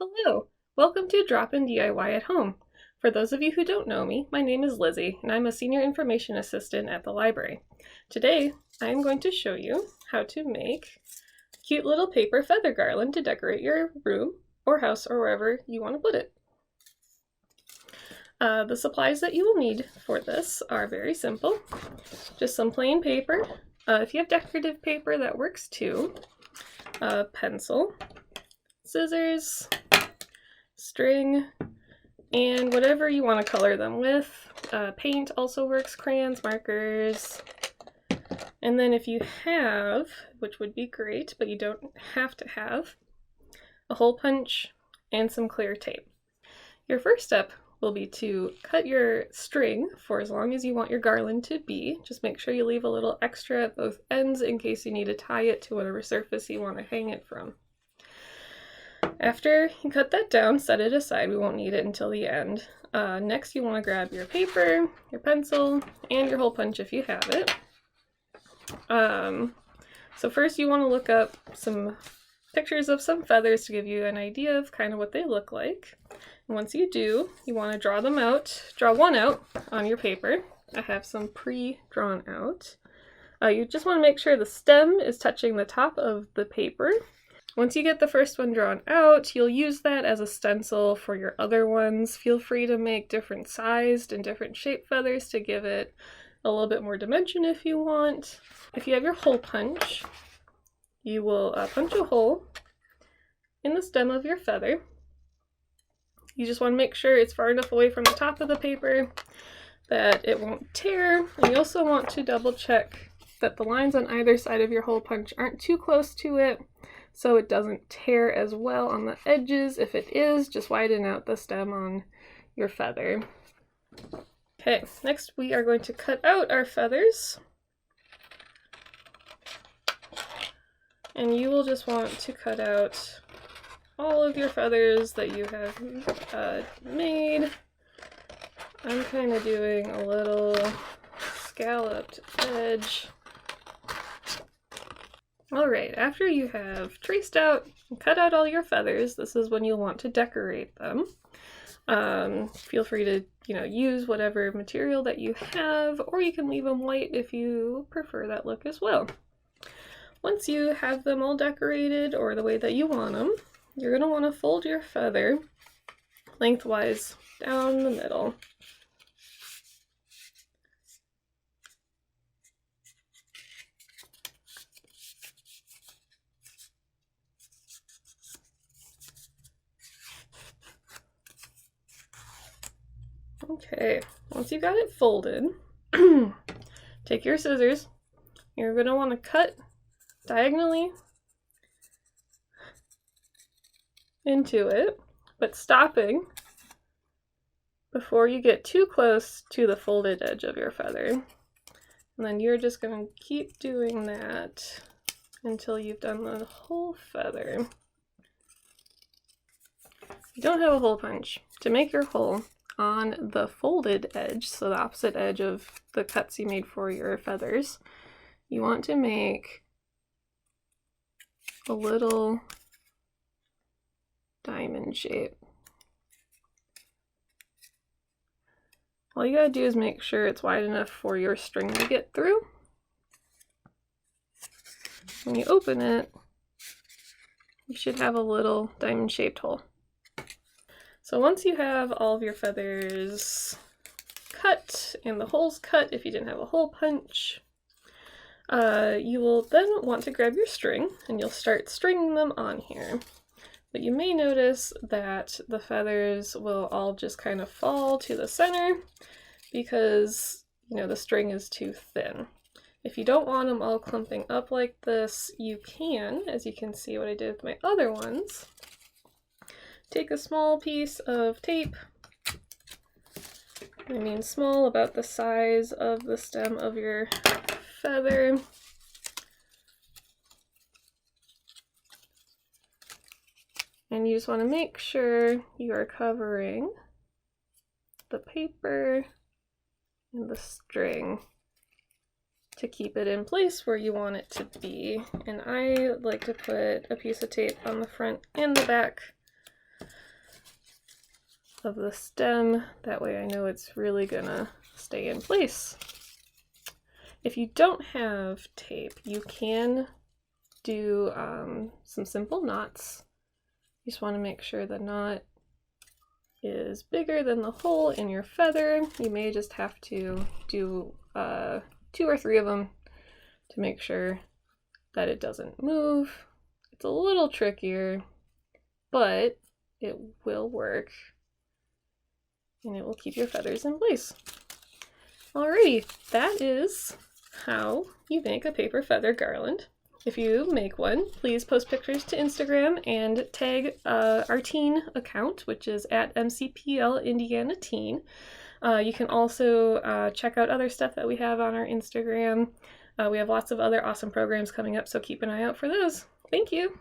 Hello! Welcome to Drop-In DIY at Home. For those of you who don't know me, my name is Lizzie, and I'm a Senior Information Assistant at the library. Today, I am going to show you how to make a cute little paper feather garland to decorate your room or house or wherever you want to put it. The supplies that you will need for this are very simple. Just some plain paper. If you have decorative paper, that works too. A pencil, scissors, string, and whatever you want to color them with. Paint also works, crayons, markers. And then if you have, which would be great, but you don't have to have, a hole punch and some clear tape. Your first step will be to cut your string for as long as you want your garland to be. Just make sure you leave a little extra at both ends in case you need to tie it to whatever surface you want to hang it from. After you cut that down, set it aside. We won't need it until the end. Next, you want to grab your paper, your pencil, and your hole punch if you have it. So first you want to look up some pictures of some feathers to give you an idea of kind of what they look like. And once you do, you want to draw one out on your paper. I have some pre-drawn out. You just want to make sure the stem is touching the top of the paper. Once you get the first one drawn out, you'll use that as a stencil for your other ones. Feel free to make different sized and different shaped feathers to give it a little bit more dimension if you want. If you have your hole punch, you will punch a hole in the stem of your feather. You just want to make sure it's far enough away from the top of the paper that it won't tear. And you also want to double check that the lines on either side of your hole punch aren't too close to it, so it doesn't tear as well on the edges. If it is, just widen out the stem on your feather. Okay, next we are going to cut out our feathers. And you will just want to cut out all of your feathers that you have made. I'm kind of doing a little scalloped edge. Alright, after you have traced out and cut out all your feathers, this is when you'll want to decorate them. Feel free to, use whatever material that you have, or you can leave them white if you prefer that look as well. Once you have them all decorated or the way that you want them, you're going to want to fold your feather lengthwise down the middle. Okay, once you got it folded, take your scissors. You're going to want to cut diagonally into it, but stopping before you get too close to the folded edge of your feather. And then you're just going to keep doing that until you've done the whole feather. You don't have a hole punch. To make your hole on the folded edge, so the opposite edge of the cuts you made for your feathers, you want to make a little diamond shape. All you gotta do is make sure it's wide enough for your string to get through. When you open it, you should have a little diamond shaped hole. So once you have all of your feathers cut and the holes cut, if you didn't have a hole punch, you will then want to grab your string and you'll start stringing them on here. But you may notice that the feathers will all just kind of fall to the center because, the string is too thin. If you don't want them all clumping up like this, you can, as you can see what I did with my other ones, take a small piece of tape. I mean small, about the size of the stem of your feather. And you just want to make sure you are covering the paper and the string to keep it in place where you want it to be. And I like to put a piece of tape on the front and the back of the stem. That way I know it's really gonna stay in place. If you don't have tape, you can do some simple knots. You just want to make sure the knot is bigger than the hole in your feather. You may just have to do 2 or 3 of them to make sure that it doesn't move. It's a little trickier, but it will work and it will keep your feathers in place. Alrighty, that is how you make a paper feather garland. If you make one, please post pictures to Instagram and tag our teen account, which is at MCPL Indiana Teen. You can also check out other stuff that we have on our Instagram. We have lots of other awesome programs coming up, so keep an eye out for those. Thank you!